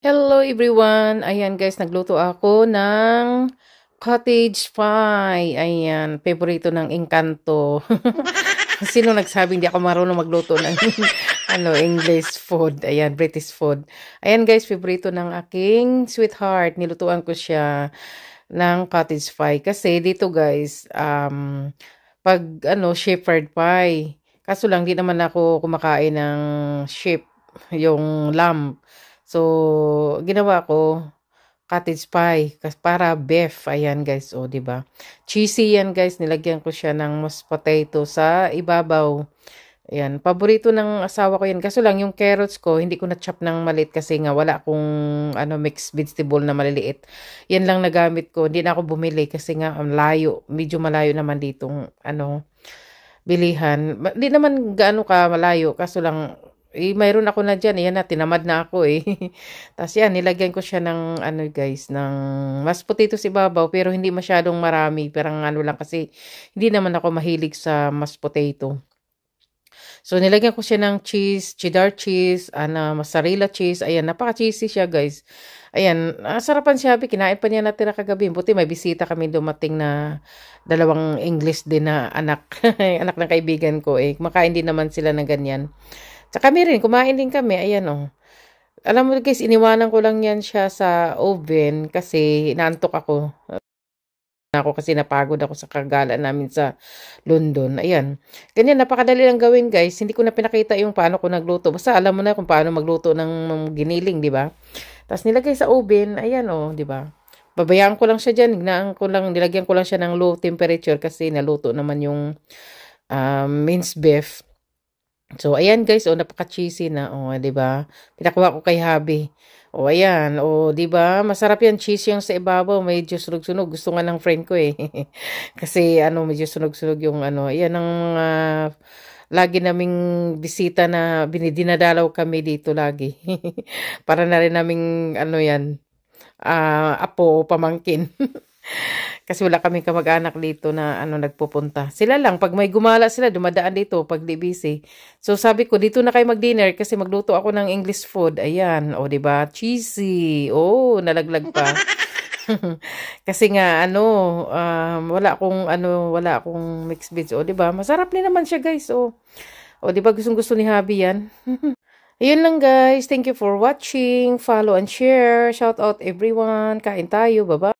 Hello everyone! Ayan guys, nagluto ako ng cottage pie. Ayan, favorito ng Encanto. Sino nagsabing di ako marunong magluto ng English food? Ayan, British food. Ayan guys, favorito ng aking sweetheart. Nilutuan ko siya ng cottage pie. Kasi dito guys, pag shepherd pie. Kaso lang, di naman ako kumakain ng sheep, yung lamb. So, ginawa ko cottage pie para beef. Ayan guys, oh, 'di ba? Cheesy 'yan guys. Nilagyan ko siya ng mashed potato sa ibabaw. Ayan, paborito ng asawa ko 'yan. Kaso lang yung carrots ko, hindi ko na chop ng maliit kasi nga wala akong mixed vegetable na maliliit. 'Yan lang nagamit ko. Hindi na ako bumili kasi nga ang layo. Medyo malayo naman ditong bilihan. Hindi naman gaano ka malayo. Kaso lang mayroon ako na dyan. Yan na, tinamad na ako eh. Tapos yan, nilagyan ko siya ng guys, ng mashed potatoes ibabaw. Pero hindi masyadong marami. Parang lang kasi hindi naman ako mahilig sa mashed potato. So, nilagyan ko siya ng cheese, cheddar cheese, mozzarella cheese. Ayan, napaka-cheesy siya guys. Ayan, sarapan siya. Kinain pa niya natira kagabi. Buti may bisita kami dumating na dalawang English din na anak. Anak ng kaibigan ko eh. Kumakain din naman sila ng ganyan. Tsaka kami rin, kumain din kami. Ayan, oh. Alam mo guys, iniwanan ko lang yan siya sa oven kasi naantok ako. Kasi napagod ako sa kagala namin sa London. Ayan. Ganyan, napakadali lang gawin guys. Hindi ko na pinakita yung paano ko nagluto. Basta alam mo na kung paano magluto ng giniling, di ba? Tapos nilagay sa oven. Ayan, oh, di ba? Babayaan ko lang siya dyan. Nilagyan ko lang siya ng low temperature kasi naluto naman yung minced beef. So, ayan guys, napaka-cheesy na. 'Di ba? Pinakuha ko kay hubby. Ayan. 'Di ba? Masarap yan. Cheese yung sa ibabaw. Medyo sunog-sunog. Gusto nga ng friend ko eh. Kasi, medyo sunog-sunog yung Ayan ang lagi naming bisita na dinadalaw kami dito lagi. Para na rin naming, yan, apo o pamangkin. Kasi wala kaming kamag-anak dito na nagpupunta. Sila lang, pag may gumala sila, dumadaan dito pag di busy. So sabi ko, dito na kayo mag-dinner kasi magluto ako ng English food. Ayan, 'di ba? Cheesy. Nalaglag pa. Kasi nga wala akong mixed veg. 'Di ba? Masarap din naman siya, guys. 'Di ba gustong-gusto ni hubby 'yan? Ayun lang, guys. Thank you for watching. Follow and share. Shout out everyone. Kain tayo. Bye-bye.